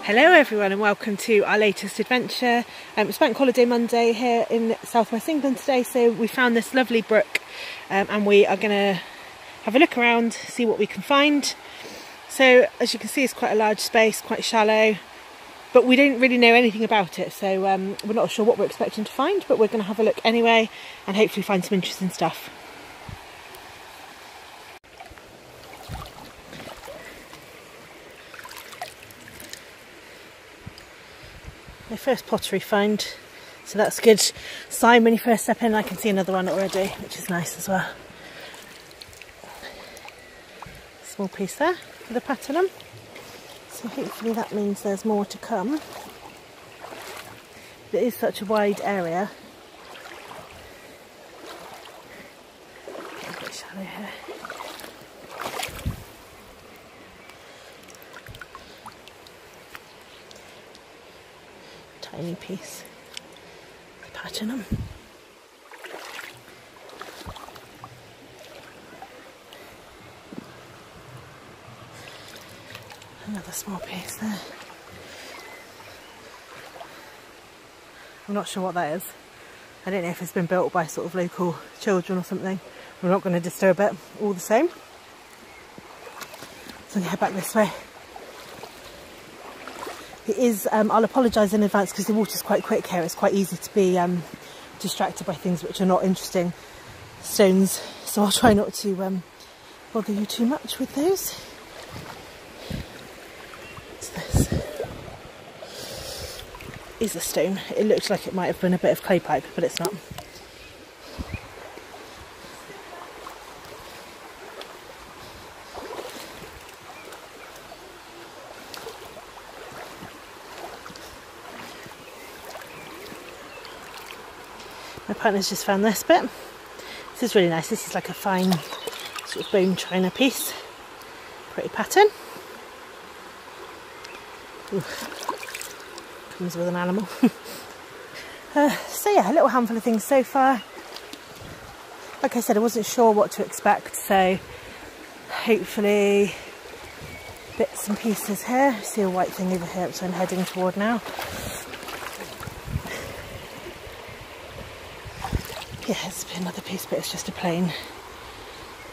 Hello everyone and welcome to our latest adventure. It's Bank Holiday Monday here in southwest England today, so we found this lovely brook and we are going to have a look around, see what we can find. So as you can see, it's quite a large space, quite shallow, but we don't really know anything about it, so we're not sure what we're expecting to find, but we're going to have a look anyway and hopefully find some interesting stuff. My first pottery find, so that's a good sign when you first step in. I can see another one already, which is nice as well. Small piece there for the pattern. So hopefully that means there's more to come. It is such a wide area. A bit shallow here. Tiny piece of pattern. Another small piece there. I'm not sure what that is. I don't know if it's been built by sort of local children or something. We're not going to disturb it all the same. So I'm going to head back this way. It is, I'll apologise in advance because the water's quite quick here. It's quite easy to be distracted by things which are not interesting stones. So I'll try not to bother you too much with those. What's this? Is a stone. It looks like it might have been a bit of clay pipe, but it's not. My partner's just found this bit. This is really nice. This is like a fine sort of bone china piece. Pretty pattern. Ooh. Comes with an animal. So yeah, a little handful of things so far. Like I said, I wasn't sure what to expect, so hopefully bits and pieces here. I see a white thing over here, which I'm heading toward now. Yeah, it's another piece, but it's just a plain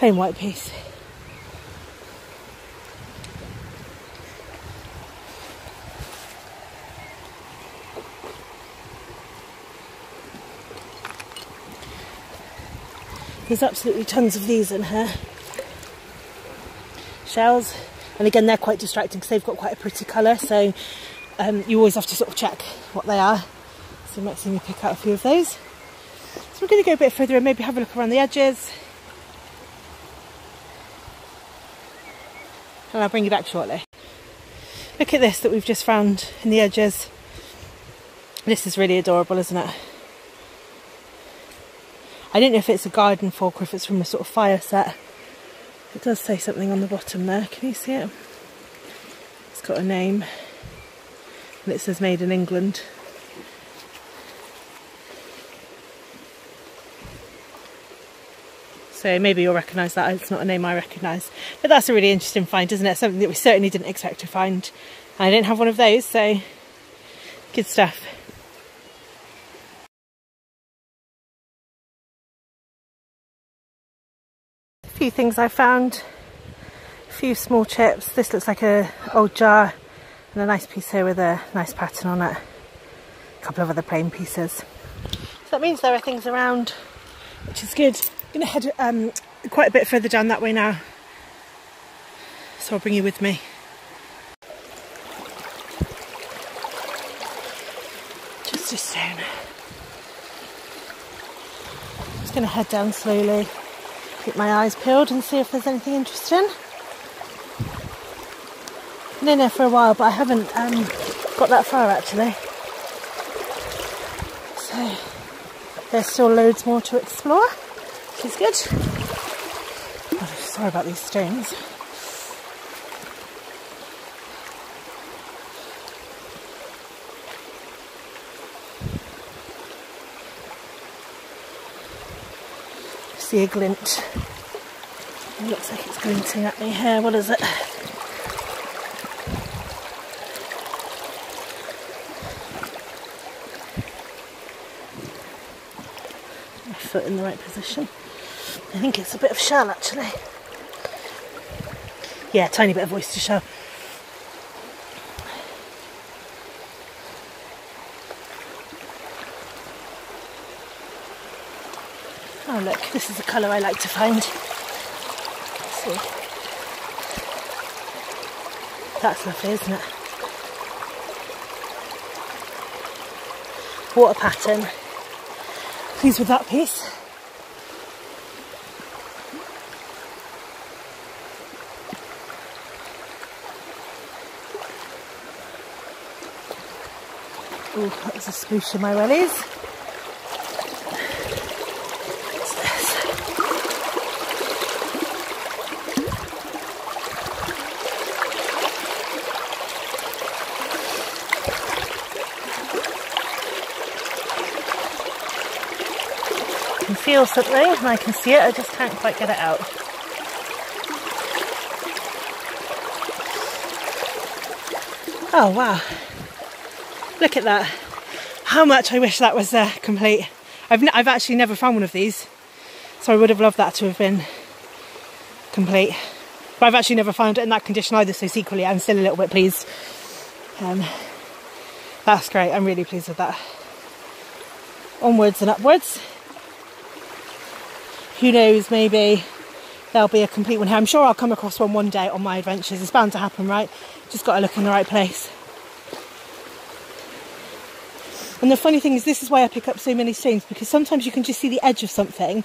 white piece. There's absolutely tons of these in here. Shells, and again they're quite distracting because they've got quite a pretty colour, so you always have to sort of check what they are. So you might see me pick out a few of those. So we're going to go a bit further and maybe have a look around the edges. And I'll bring you back shortly. Look at this that we've just found in the edges. This is really adorable, isn't it? I don't know if it's a garden fork or if it's from a sort of fire set. It does say something on the bottom there. Can you see it? It's got a name. And it says made in England. So maybe you'll recognise that. It's not a name I recognise. But that's a really interesting find, isn't it? Something that we certainly didn't expect to find. I didn't have one of those, so good stuff. A few things I found. A few small chips. This looks like an old jar. And a nice piece here with a nice pattern on it. A couple of other plain pieces. So that means there are things around, which is good. I'm going to head quite a bit further down that way now, so I'll bring you with me. Just a stone. I'm just going to head down slowly, keep my eyes peeled and see if there's anything interesting. I've been in there for a while, but I haven't got that far actually. So there's still loads more to explore. Which is good. Oh, sorry about these stones. See a glint. It looks like it's glinting at me here. What is it? foot in the right position. I think it's a bit of shell actually. Yeah, tiny bit of oyster shell. Oh look, this is a colour I like to find. Let's see. That's lovely, isn't it? Water pattern. Pleased with that piece. Oh, that was a sploosh in my wellies. What's this? I can feel something and I can see it, I just can't quite get it out. Oh wow. Look at that. How much I wish that was complete. I've actually never found one of these, so I would have loved that to have been complete. But I've actually never found it in that condition either, so secretly I'm still a little bit pleased. That's great, I'm really pleased with that. Onwards and upwards. Who knows, maybe there'll be a complete one here. I'm sure I'll come across one day on my adventures. It's bound to happen, right? Just got to look in the right place. And the funny thing is, this is why I pick up so many stones, because sometimes you can just see the edge of something,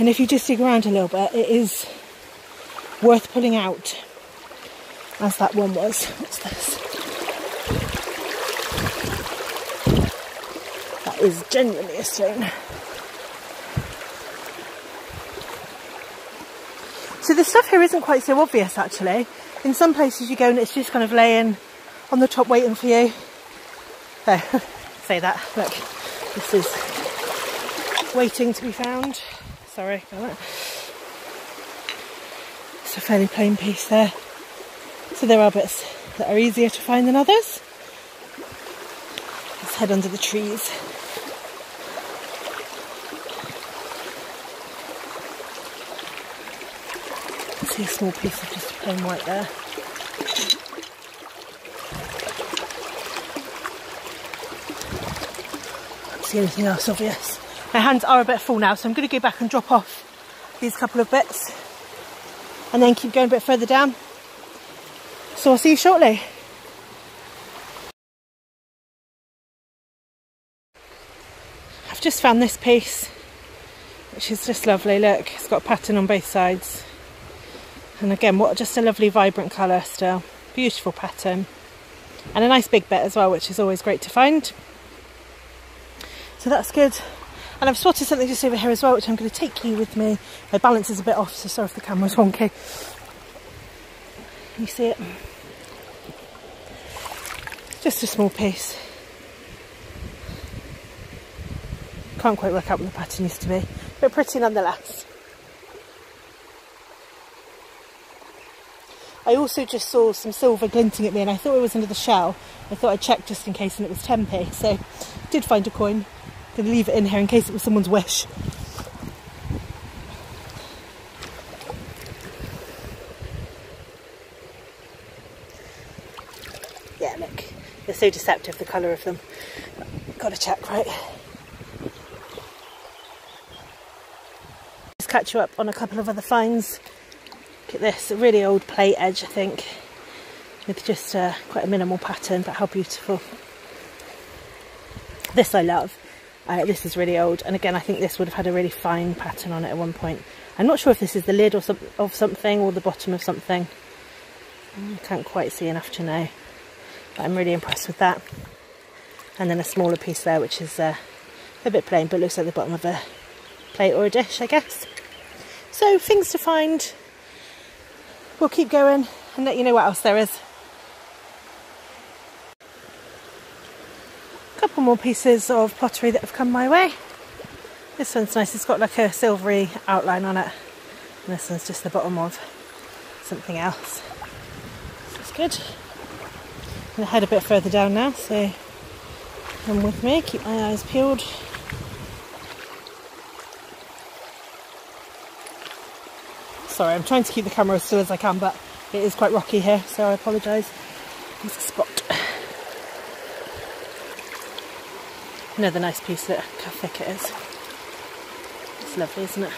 and if you just dig around a little bit, it is worth pulling out, as that one was. What's this? That is genuinely a stone. So the stuff here isn't quite so obvious actually. In some places you go and it's just kind of laying on the top waiting for you. There. Say that, look, this is waiting to be found. Sorry about that. It's a fairly plain piece there. So there are bits that are easier to find than others. Let's head under the trees. See a small piece of just plain white there. See anything else obvious. My hands are a bit full now, so I'm going to go back and drop off these couple of bits and then keep going a bit further down. So I'll see you shortly. I've just found this piece, which is just lovely. Look, it's got a pattern on both sides, and again, what just a lovely vibrant colour still. Beautiful pattern, and a nice big bit as well, which is always great to find. So that's good. And I've spotted something just over here as well, which I'm going to take you with me. My balance is a bit off, so sorry if the camera's wonky. You see it? Just a small piece. Can't quite work out what the pattern used to be, but pretty nonetheless. I also just saw some silver glinting at me and I thought it was under the shell. I thought I'd check just in case, and it was 10p, so did find a coin. Gonna leave it in here in case it was someone's wish. Yeah, look, they're so deceptive, the colour of them. Gotta check, right? Just catch you up on a couple of other finds. Look at this, a really old plate edge, I think, with just quite a minimal pattern, but how beautiful. This I love. This is really old, and again I think this would have had a really fine pattern on it at one point. I'm not sure if this is the lid or of something or the bottom of something. I can't quite see enough to know, but I'm really impressed with that. And then a smaller piece there, which is a bit plain, but looks like the bottom of a plate or a dish, I guess. So things to find. We'll keep going and let you know what else there is. Couple more pieces of pottery that have come my way. This one's nice, it's got like a silvery outline on it, and this one's just the bottom of something else. That's good. I'm going to head a bit further down now, so come with me, keep my eyes peeled. Sorry, I'm trying to keep the camera as still as I can, but it is quite rocky here, so I apologise. There's a spot. Another nice piece. Look how thick it is. It's lovely, isn't it?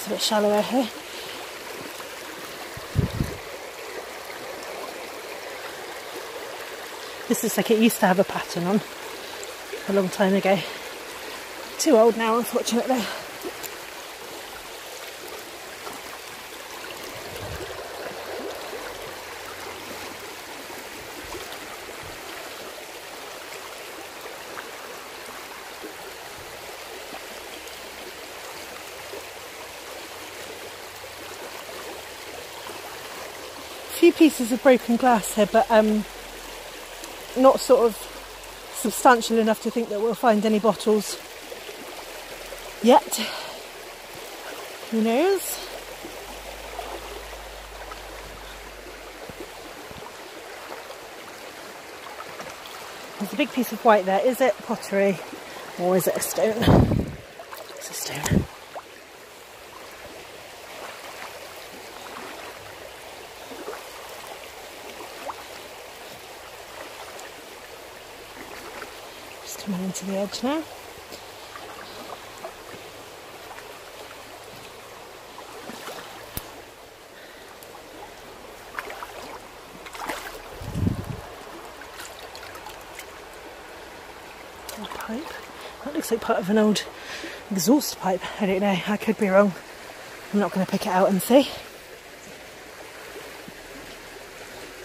A bit shallower here. This is like it used to have a pattern on a long time ago. Too old now, unfortunately. Few pieces of broken glass here, but not sort of substantial enough to think that we'll find any bottles yet. Who knows? There's a big piece of white there. Is it pottery or is it a stone? It's a stone. Coming into the edge now. Old pipe. That looks like part of an old exhaust pipe. I don't know, I could be wrong. I'm not going to pick it out and see.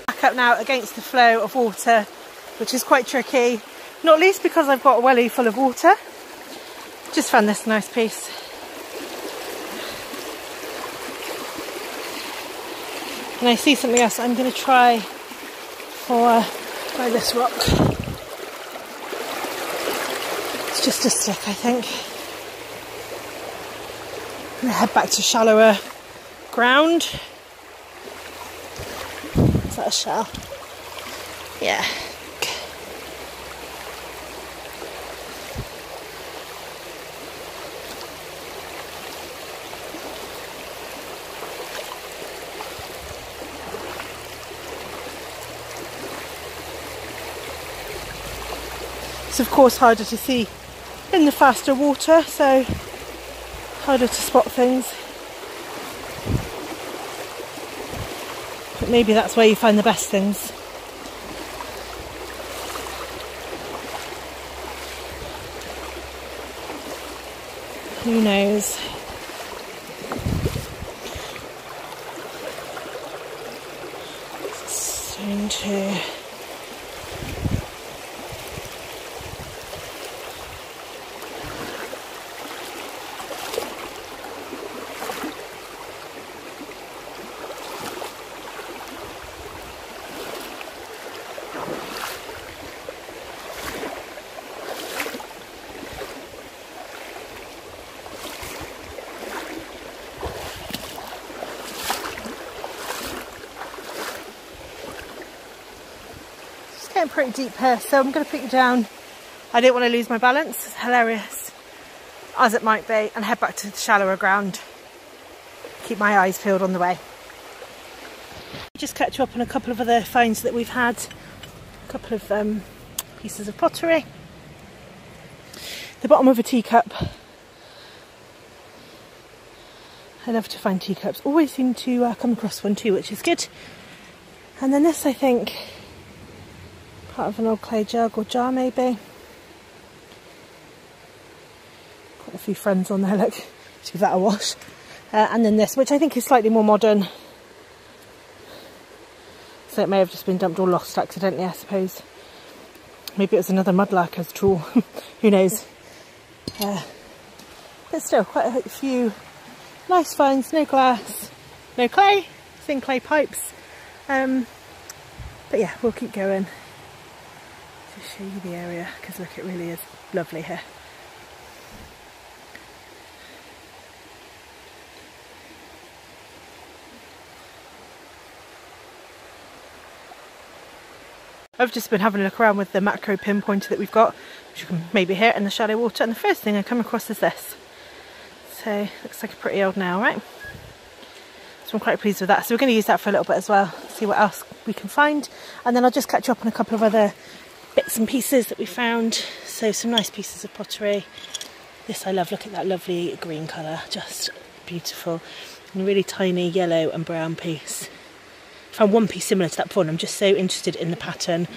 Back up now against the flow of water, which is quite tricky. Not least because I've got a welly full of water. Just found this nice piece. And I see something else I'm going to try by this rock. It's just a stick, I think. I'm going to head back to shallower ground. Is that a shell? Yeah. It's of course harder to see in the faster water, so harder to spot things. But maybe that's where you find the best things. Who knows? Stone too. Getting pretty deep here, so I'm going to put you down. I don't want to lose my balance, it's hilarious as it might be, and head back to the shallower ground. Keep my eyes peeled on the way. Just catch up on a couple of other finds that we've had. A couple of pieces of pottery. The bottom of a teacup. I love to find teacups. Always seem to come across one too, which is good. And then this, I think, part of an old clay jug or jar maybe. Quite a few friends on there, look. Let's give that a wash. And then this, which I think is slightly more modern. So it may have just been dumped or lost accidentally, I suppose. Maybe it was another mudlarker's trawl. Who knows? But still, quite a few nice finds. No glass, no clay, thin clay pipes. But yeah, we'll keep going to show you the area, because look, it really is lovely here. I've just been having a look around with the macro pinpointer that we've got, which you can maybe hear in the shallow water, and the first thing I come across is this. So looks like a pretty old nail, right? So I'm quite pleased with that. So we're going to use that for a little bit as well, see what else we can find, and then I'll just catch up on a couple of other bits and pieces that we found. So some nice pieces of pottery. This I love, look at that lovely green colour, just beautiful. And a really tiny yellow and brown piece. Found one piece similar to that before, and I'm just so interested in the pattern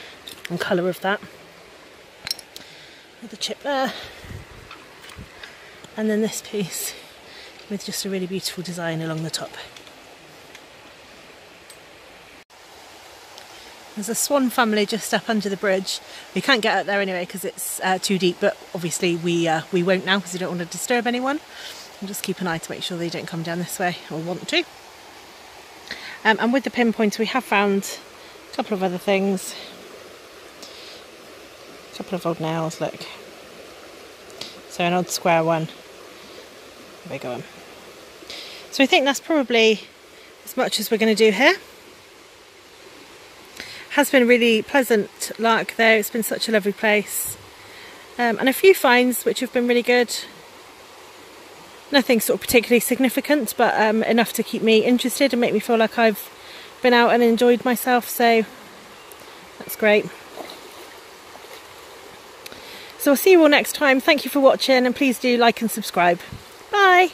and colour of that. Another chip there. And then this piece with just a really beautiful design along the top. There's a swan family just up under the bridge. We can't get out there anyway because it's too deep, but obviously we won't now because we don't want to disturb anyone. We'll just keep an eye to make sure they don't come down this way or want to. And with the pinpointer we have found a couple of other things. A couple of old nails, look. So an old square one. Big one. So I think that's probably as much as we're going to do here. Has been a really pleasant lark though, it's been such a lovely place. And a few finds which have been really good. Nothing sort of particularly significant, but enough to keep me interested and make me feel like I've been out and enjoyed myself, so that's great. So I'll see you all next time. Thank you for watching, and please do like and subscribe. Bye!